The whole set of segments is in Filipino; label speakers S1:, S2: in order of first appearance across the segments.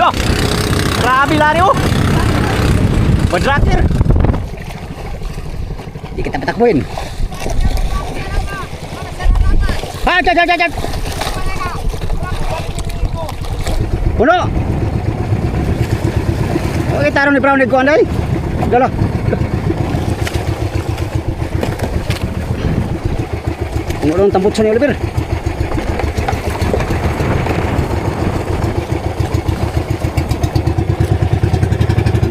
S1: Loh, grabe lari oh. Badraker. Di kita patakbuhin. Ah, jag. Puno. Okay, tarong ni Brown ni ko anday. Dalo. Ngulong tambut sa ni Oliver.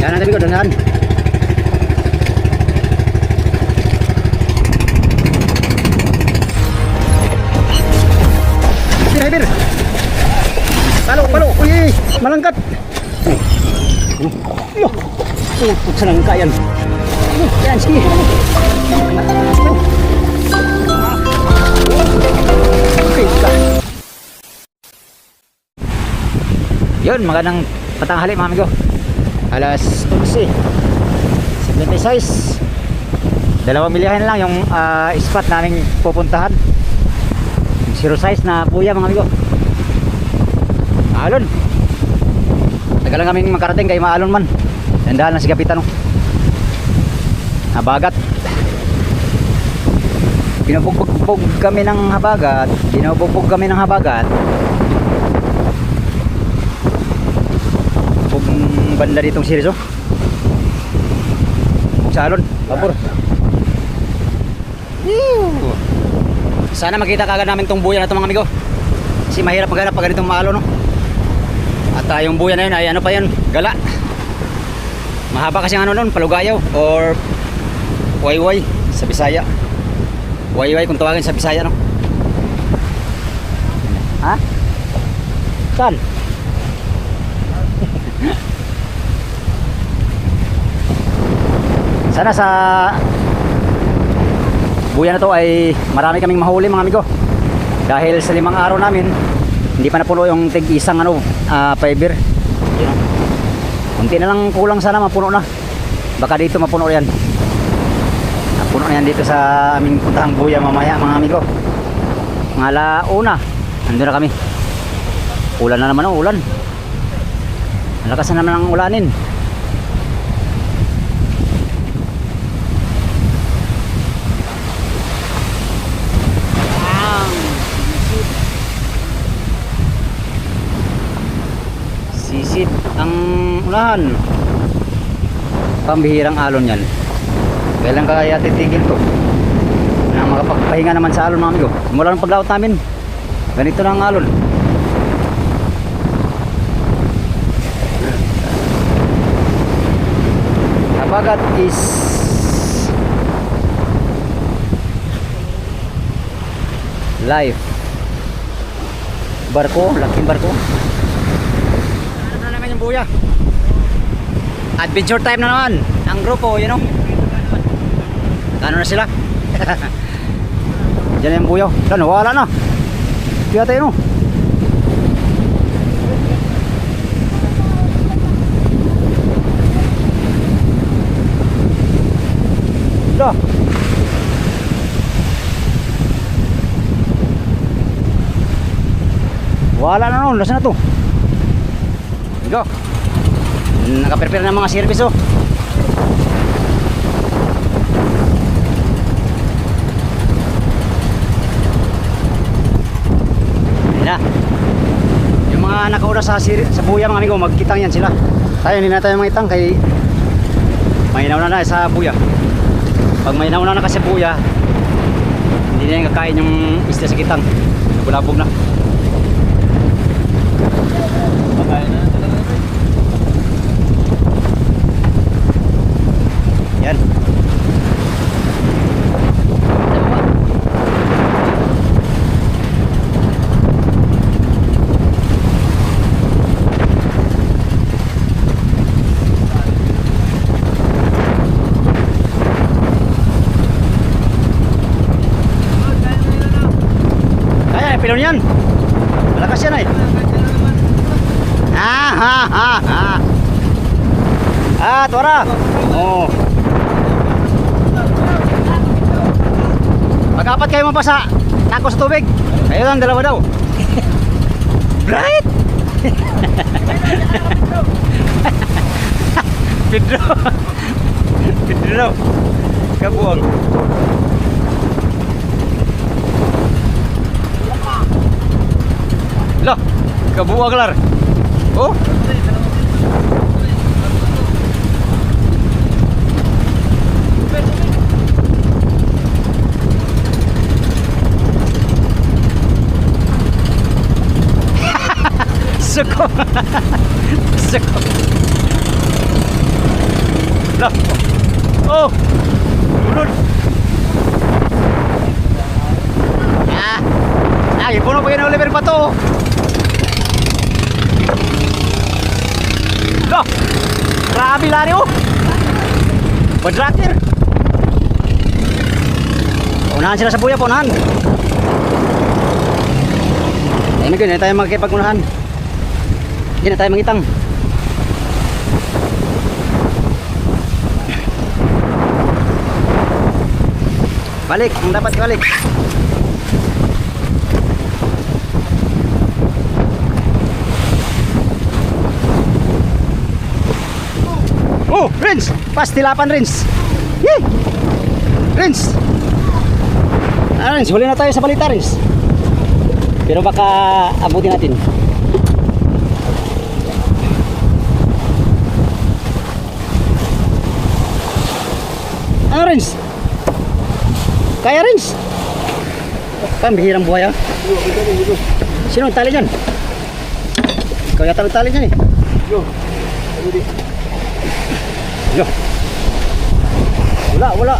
S1: Jangan tapi kau dengar. Bir. Palo. Uy, malangkat. Yo. Senang kayan. Yan sige. Yun, magandang patanghali mga amigo. Alas 11:76. Dalawang milyahin lang yung spot naming pupuntahan. Zero size na puya mga amigo. Maalon. Tagal lang kami makarating kay maalon man. Dandahan lang si Kapitan. Habagat. Binubugbog kami ng habagat. Banda ditong series oh. Salon, vapor. Sana makita kagad namin tong buya na ito mga amigo. Kasi mahirap maghanap pag ganitong maalo no. At yung buya na yun ay ano pa yun, gala. Mahaba kasi ang ano nun, palugayaw or wayway sa Bisaya. Wayway kung tawagin sa Bisaya no. Ha? Saan? Sana sa buya na to ay marami kaming mahuli mga amigo. Dahil sa 5 araw namin hindi pa napuno yung tig-isang fiber. Kunti na lang kulang, sana mapuno na. Baka dito mapuno yan. Napuno na yan dito sa aming puntahang buya mamaya mga amigo. Mga alauna nandun na kami. Ulan na naman oh, ulan. Malakas na naman ang ulanin. Sisit ang unahan. Pambihirang alon yan. Kailan kaya titigil to na makapagpahinga naman sa alon mga amigo. Mula ng paglaot namin ganito na ang alon. Habagat is life. Barko, laking barko. Buya. Adventure time na naman ang grupo, you know. Ano na sila? Diyan yung buyaw. Ano, wala na. Kaya tayo no. Dah. Wala na no, lasa na to. Go. Naka-prepare ng mga service oh. Ayun na. Yung mga nakauna sa buya mga amigo, magkitang yan sila. Tayo hindi na tayo mangitang kay mahinaw na sa buya. Pag mahinaw na kasi buya, hindi na yung kakain yung isda sa kitang. Nabulabog na. Pagkain na. Yan. Kaya pilon yan. Malakas yan ay. Tuara. Oh. Pag-apat kayo mapasa, takos sa tubig. Ayun lang, dalawa daw. Bright! Pedro. Pedro. Kabuang. Loh, kabuang lar. Oh. Suko. Suko. Loh. Oh. Turun. Ah, ipuno pa yun ang Oliver pa to. Loh. Grabe lari oh. Quadractor. Unahan sila sa buya, unahan. Ayun na tayo magkipag-unahan. Hindi na tayo mangitang. Balik, ang dapat balik. Oh, Rins! Pastilapan Rins! Yee! Rins! Ah, Rins, huli na tayo sa balita Rins. Pero baka abutin natin. Ano Rins? Kaya Rins? Pambihirang buhay ah. Sino ang tali dyan? Ikaw yata ang tali dyan eh. Yo. Wala.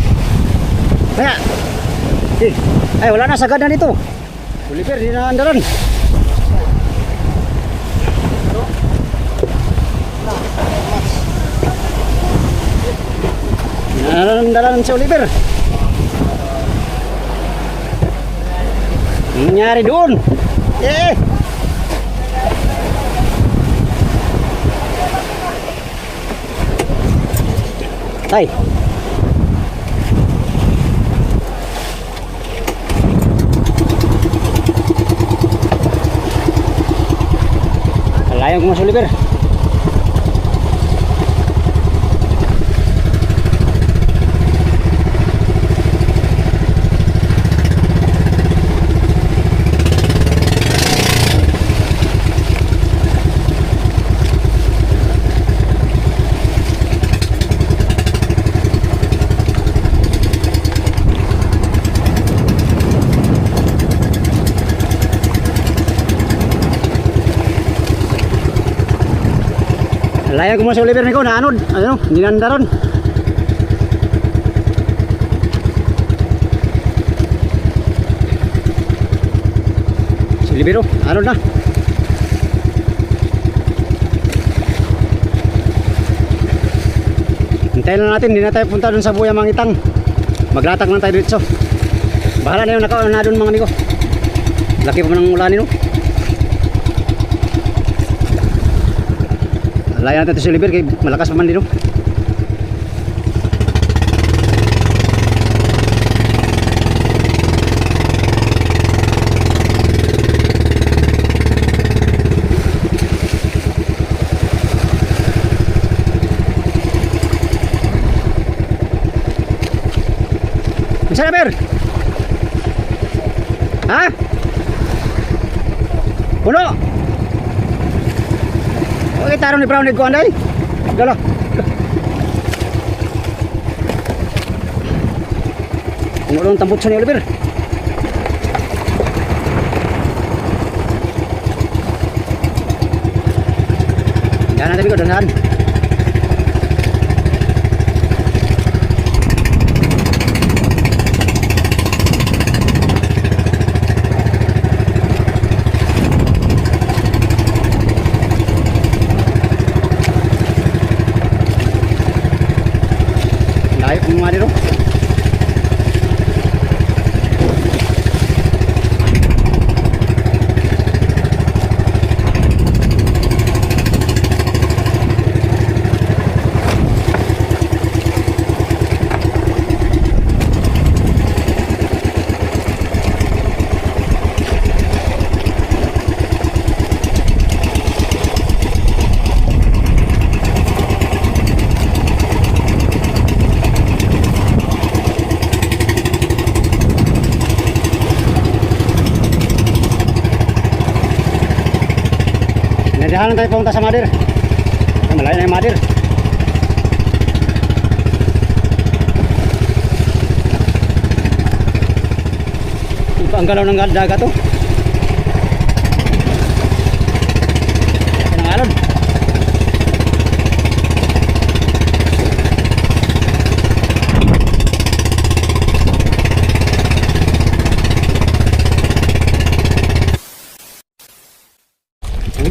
S1: Kaya. Ay, wala na sagad na dito. Oliver, di na andaran. Andaran si Oliver. Nangyari doon. Tay. Layan ko mas Oliver. Layan ko mo sa Oliver niko na anod. Ano? Hindi na andaron. Si Oliver anod na. Hintayin na natin. Hindi na tayo punta dun sa buya Mangitang. Maglatag lang tayo dito. Bahala na yung nakauna na dun mga niko. Laki pa ng ulanin no. Layan natin ito si Oliver kay malakas pa man din. Saan na, Ber? Ha? Puno? Okay, tarong ni Brown ko anday. Dala. Puno tambut sa ni Oliver. Dahan natin ko, dahan. Layo kung mga dito. Diyan tayo pumunta sa Madir. Ay, malayo na yung Madir. Iba ang galaw ng dagat to. Ang alon.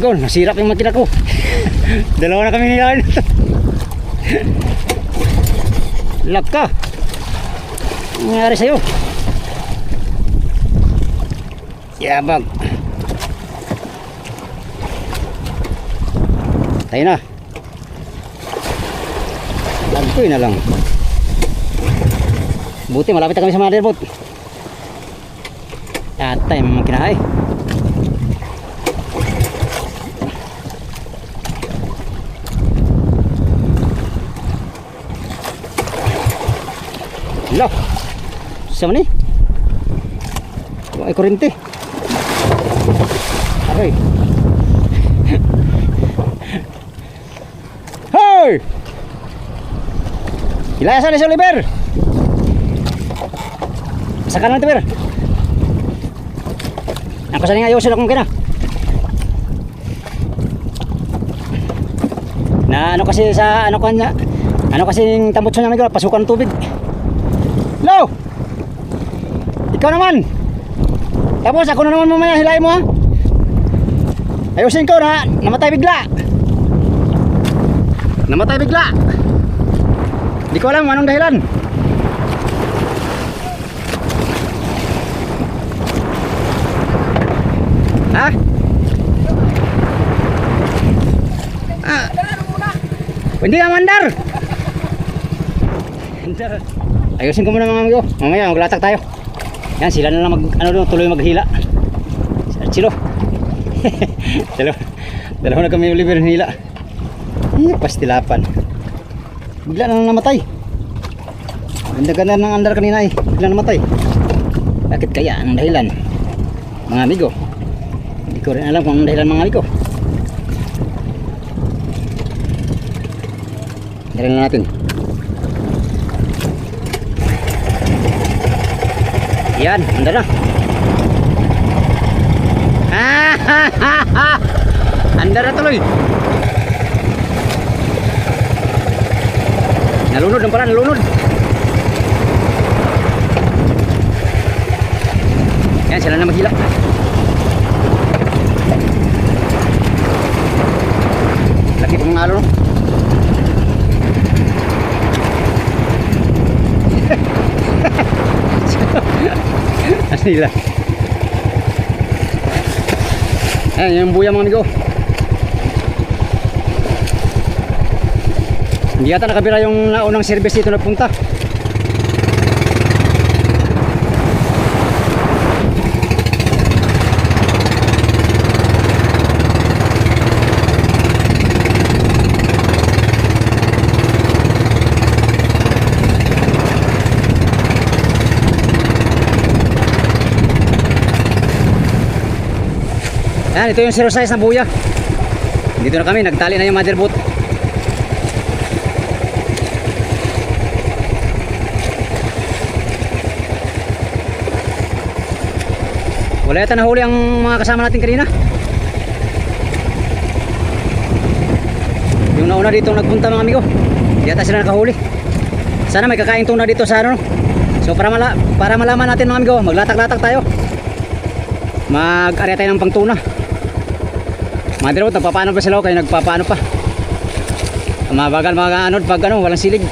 S1: Ikaw, nasirap yung makina ko. Dalawa na kami nilain. Lag ka. Ano nangyari sa'yo? Yabag. Tayo na. Lagkoy na lang. Buti malapit na kami sa motherboard. At tayo mga kinahay. Hello. Sama ni? Ay kurente. Aray. Hey! Ilayasan ni si Oliver. Sa kanan to, Ber. Ako sa ayusin akong kina. Na ano kasi sa ano kanya? Ano kasi yung tambutso niya mga pasukan ng tubig. Hello! Ikaw naman! Tapos ako na naman mamaya hilahin mo ha! Ayusin ko na namatay bigla! Namatay bigla! Hindi ko alam anong dahilan. Ha? Hindi ka mandar! Ayusin ko muna mga amigo. Mamaya maglatak tayo. Yan sila na lang tuloy maghila. Silo. Dalawa na kami Oliver hila. Pastilapan. Bigla na namatay. Ganda-ganda ng andar kanina eh. Bigla namatay. Bakit kaya ang dahilan? Mga amigo. Hindi ko rin alam kung ang dahilan mga amigo. Dahilan na natin. Yan, andar na. Andar na tuloy. Nalunod ang pala, nalunod. Yan, sila na maghila. Laki pong nalo, no? Nila. Ayan yung buya mga amigo. Hindi yata nakabira yung naunang service dito nagpunta. Ayan, ito yung zero size na buya. Dito na kami, nagtali na yung motherboard. Wala yata nahuli ang mga kasama natin kanina. Yung nauna dito nagpunta mga amigo, di yata sila nakahuli. Sana may kakain tuna dito sa ano. So para malaman natin mga amigo, maglatak-latak tayo. Mag-area tayo ng pangtuna. Mga dirot, nagpapaano pa sila, kaya nagpapaano pa. Mabagal mga anod pag ano, walang silig.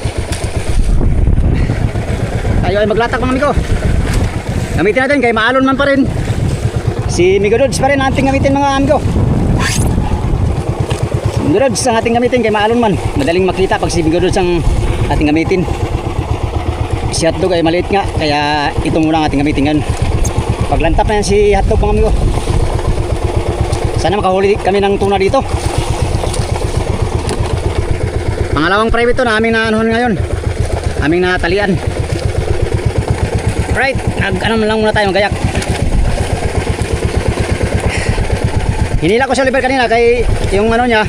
S1: Tayo ay maglatak mga amigo. Gamitin natin kay maalon man pa rin. Si Migodods pa rin ating gamitin mga amigo. Migodods ang ating gamitin kay maalon man. Madaling makita pag si Migodods ang ating gamitin. Si hotdog ay maliit nga, kaya ito muna ang ating gamitin ngayon. Paglantap na yan si hotdog mga amigo. Sana makahuli kami ng tuna dito. Pangalawang private to na aming naanuhan ngayon. Aming natalian. Right, nag-ano lang muna tayo, magayak. Hinila ko si Oliver kanina kay yung ano niya,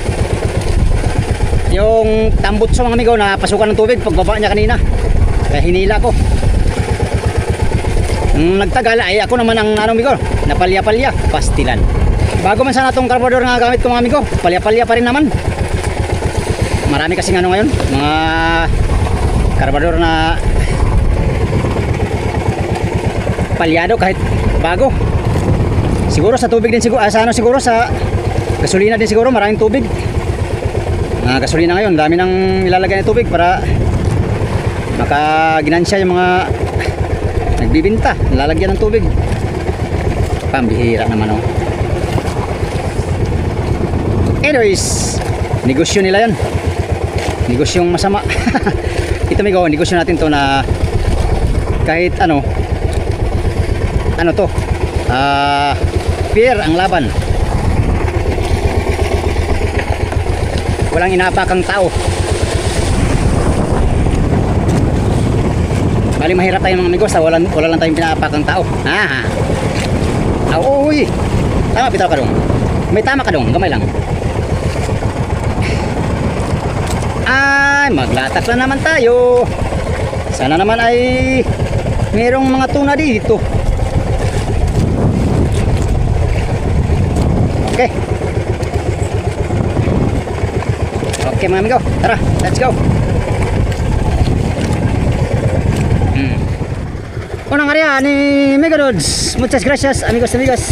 S1: yung tambutso mga amigo na pasukan ng tubig pagbaba niya kanina. Kaya hinila ko. Nagtagal ay ako naman ang ano amigo, napalya-palya, pastilan. Bago man sana itong karburador nga gamit ko mga amigo, palya-palya pa rin naman. Marami kasing ano ngayon, mga karburador na palyado kahit bago. Siguro sa tubig din siguro, sa ano siguro sa gasolina din siguro, maraming tubig. Gasolina ngayon, dami nang ilalagay ng tubig para makaginansya yung mga nagbibinta, lalagyan ng tubig. Pambihira naman oh. Anyways, negosyo nila yan. Negosyong masama. Ito migo, negosyo natin to na kahit ano to, fair ang laban. Walang inapakang tao. Bali mahirap tayo mga amigo sa wala lang tayong pinaapakang tao. Uy. Tama bitaw ka dong. May tama ka dong, gamay lang. Ay, maglatak na naman tayo. Sana naman ay mayroong mga tuna dito. Okay. Okay mga amigo, tara, let's go. Unang area ni Megarods. Muchas gracias amigos amigas.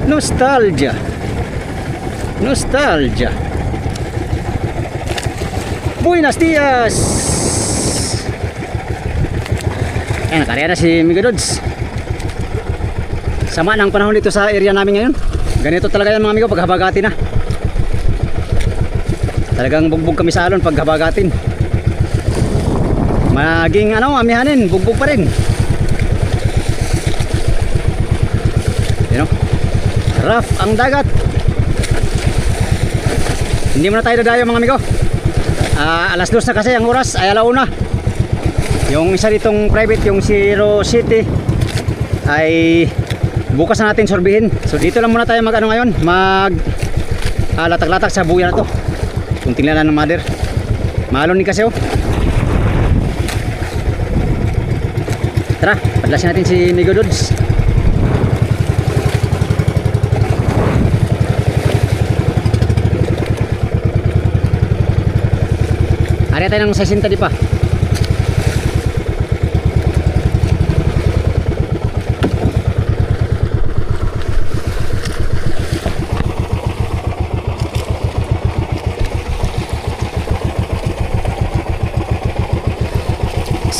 S1: Nostalgia. Nostalgia. Buenos días. Ayan, nakarya na si Megarods. Sama ng panahon dito sa area namin ngayon. Ganito talaga yan mga amigo pag habagatin na. Talagang bugbog kami sa alon pag habagatin. Maging ano, amihanin, bugbog pa rin. You know? Rough ang dagat. Hindi muna tayo dadayo mga amigo. Alas 2 na kasi ang oras ay alauna. Yung isa ditong private, yung Zero City, ay bukas na natin sorbihin. So dito lang muna tayo mag ano ngayon, mag latak-latak sa buya na to. Kung tingnan na ng mother, maalon ni kasi oh. Tara, padlasin natin si Megarods. Ari tayo ng 60 di pa.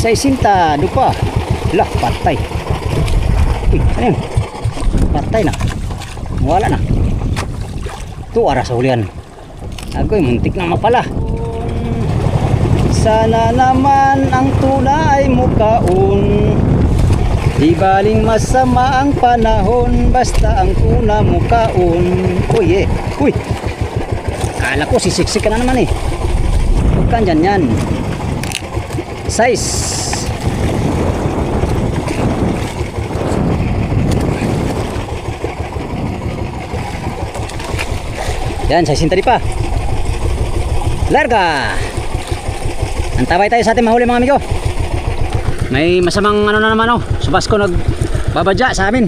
S1: Saisinta, dupa. Lah, patay. Uy, ano yun? Patay na. Wala na. Ito, ara sa hulihan. Agoy, muntik na mapala. Sana naman ang tuna ay mukaon. Di baling masama ang panahon, basta ang tuna mukaon. Uy, Uy. Kala ko, sisiksik ka na naman eh. Huwag ka dyan yan. Size. Yan, size tadi pa. Larga. Antabay tayo sa ating mahuli mga amigo. May masamang ano na naman oh. Subasco nagbabadya sa amin.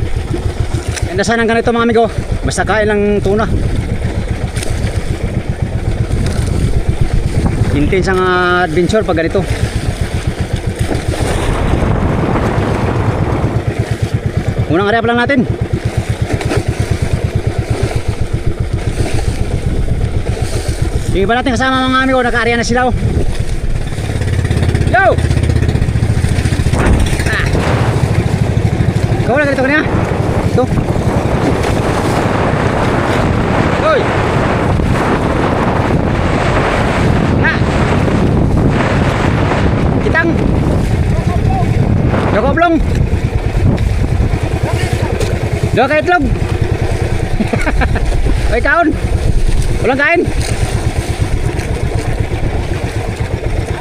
S1: Ganda sana ng ganito mga amigo. Basta kain lang tuna. Intense ang adventure pag ganito. Unang area pa lang natin. Yung iba natin kasama mga amigo, naka-area na sila oh. Yo! Ikaw na ganito kanina? Ito. Hoy! Na! Kitang! Yokoblong! Dua ka itlog. Oy, kaon. Walang kain.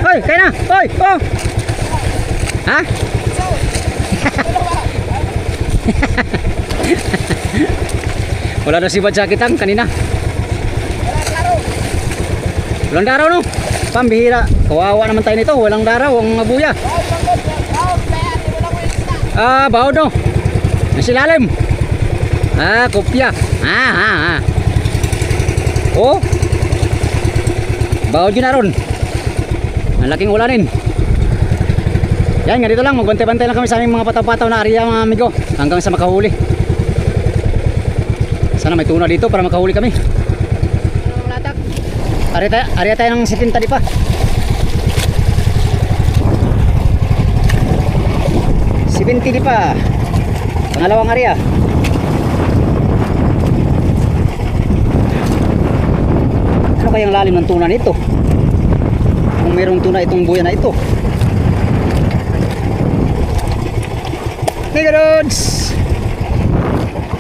S1: Oy, kain na. Oy, oh. Ha? Wala na si Bad sa kitang kanina. Walang daraw no. Pambihira. Kawawa naman tayo nito. Walang daraw ang buya. Ah, bawod no. Nasilalim. Ah, kopya. Oh. Bawod yun na ron. Ang laking ulanin. Yan, ganito lang. Magbantay-bantay lang kami sa aming mga pataw-pataw na area mga amigo. Hanggang sa makahuli. Sana may tuna dito para makahuli kami. Area tayo ng 70 di pa. Di pa. Pangalawang area. Ano kayang lalim ng tuna nito? Kung mayroong tuna itong buya na ito. Mega Rods!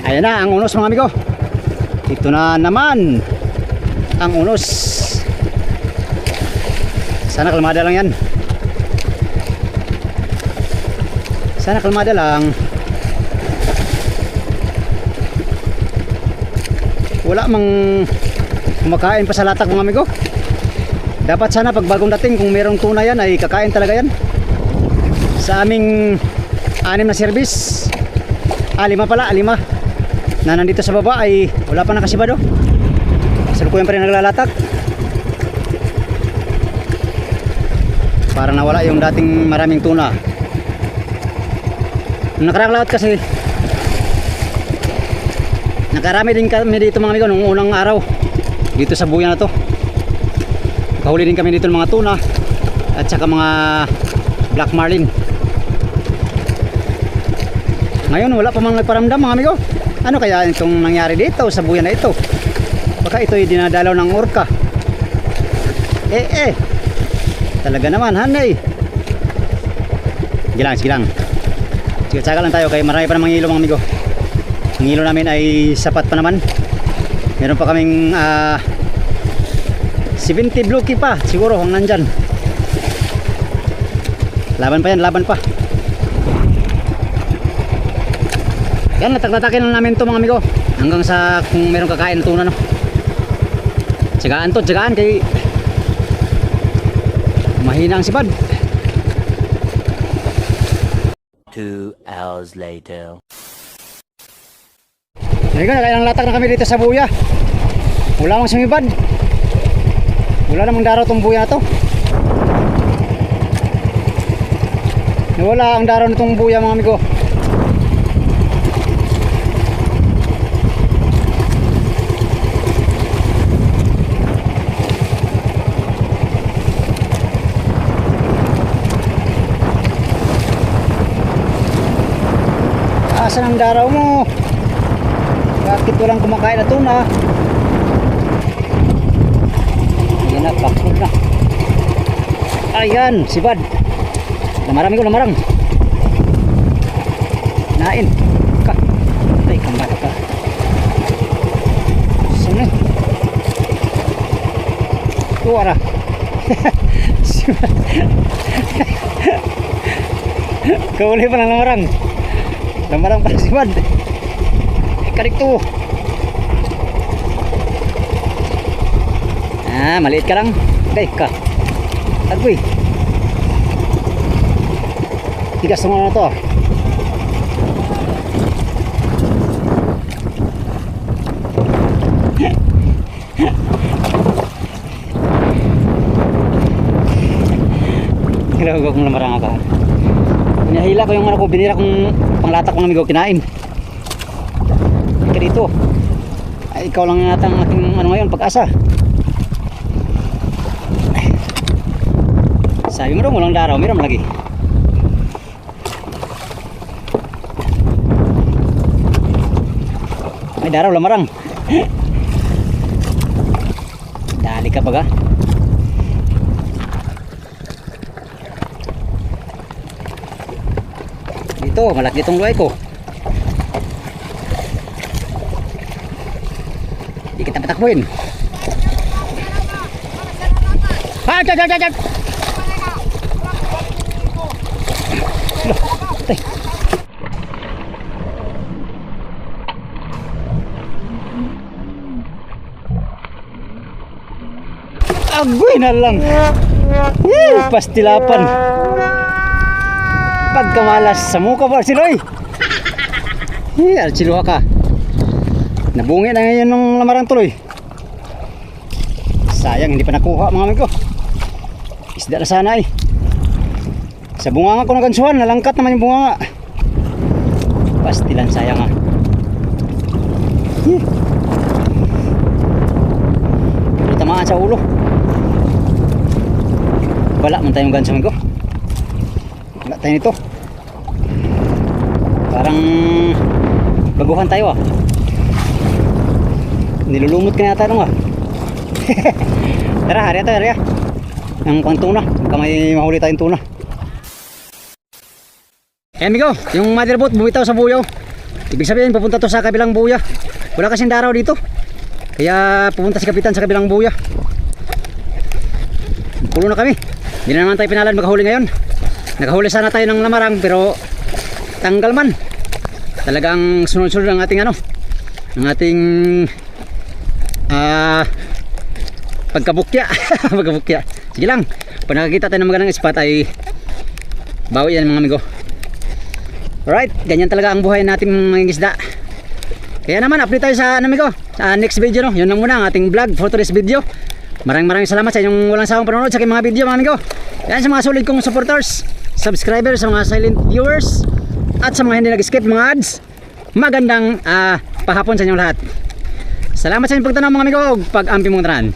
S1: Ayan na ang unos mga amigo. Ito na naman ang unos. Sana kalmada lang yan. Sana kalmada lang. Wala mang kumakain pa sa latak mga amigo. Dapat sana pag bagong dating kung mayroong tuna yan ay kakain talaga yan. Sa aming 6 na service, 5 pala, 5 na nandito sa baba ay wala pa nakasibado. Salukuyan pa rin naglalatak. Parang nawala yung dating maraming tuna. Nakarang laot kasi nakarami din kami dito mga amigo nung unang araw dito sa buya na to. Kahuli din kami dito ng mga tuna at saka mga black marlin. Ngayon wala pa mang nagparamdam mga amigo. Ano kaya itong nangyari dito sa buya na ito? Baka ito'y dinadalaw ng orka. Talaga naman hanay. Sige lang. Sige lang tayo kaya marami pa namang hilo mga amigo. Ang hilo namin ay sapat pa naman. Meron pa kaming 70 blue key pa siguro hanggang nandyan. Laban pa yan, laban pa. Yan, natak-natakin lang namin to mga amigo. Hanggang sa kung meron kakain na tuna no. Tsagaan kay mahina ang sibad.
S2: 2 hours later.
S1: Nagkailang latak na kami dito sa buya. Wala mang sumibad. Wala namang daraw tong buya to. Wala ang daraw nitong buya mga amigo. Asan ang daraw mo? Bakit walang kumakain na tuna? Ayan na, pakod na. Ayan, sibad. Lamarang ko, lamarang. Nain. Ka. Ay, kambata ka. Sino? Tuwara. Kauli pa ng lamarang. Lamarang pala sibad. Karikto. Maliit ka lang. Day ka. Agoy. Tigas mo na to. Ginagawa kong lamarang ka. Pinahila ko yung ano ko, binira kong panglatak ng amigo, kinain. Ka dito. Ay, ikaw lang yata ang ating ano ngayon, pag-asa. Sabi mo daw, walang daraw, meron lagi. May daraw, lamarang. Dali ka baga. Dito, malaki itong luay ko. Hindi kita patakbuhin. Ah, dyan. Tay. Agoy na lang. Pastilapan. Pagkamalas sa mukha ba siloy? Alchiluha ka. Nabungi na ngayon ng lamarang tuloy. Sayang hindi pa nakuha mga amigo. Isda na sana eh. Sa bunganga ko nagansuhan, nalangkat naman yung bunganga. Pastilan sayang ah. Pero tamaan sa ulo. Wala man tayong ganso amigo. Wala tayo nito. Parang baguhan tayo ah. Nilulumot ka yata nung ah. Tara, harya tayo, harya. Ang pang tuna, baka may mahuli tayong tuna. Eh amigo, yung motherboat bumitaw sa buyaw. Ibig sabihin pupunta to sa kabilang buya. Wala kasing daraw dito. Kaya pupunta si kapitan sa kabilang buya. Pulo na kami. Hindi na naman tayo pinalan makahuli ngayon. Nakahuli sana tayo ng lamarang pero tanggal man. Talagang sunod-sunod ang ating ano, ang ating pagkabukya. Pagkabukya. Sige lang, pag nakakita tayo ng magandang spot ay bawi yan mga amigo. Alright, ganyan talaga ang buhay natin mga isda. Kaya naman update tayo sa ano amigo, sa next video no. Yun lang muna ang ating vlog for today's video. Maraming salamat sa inyong walang sawang panonood sa aking mga video mga amigo. Yan sa mga solid kong supporters, subscribers, sa mga silent viewers, at sa mga hindi nag-skip mga ads. Magandang pahapon sa inyong lahat. Salamat sa inyong pagtanaw mga amigo, pag-ampi mong tanan.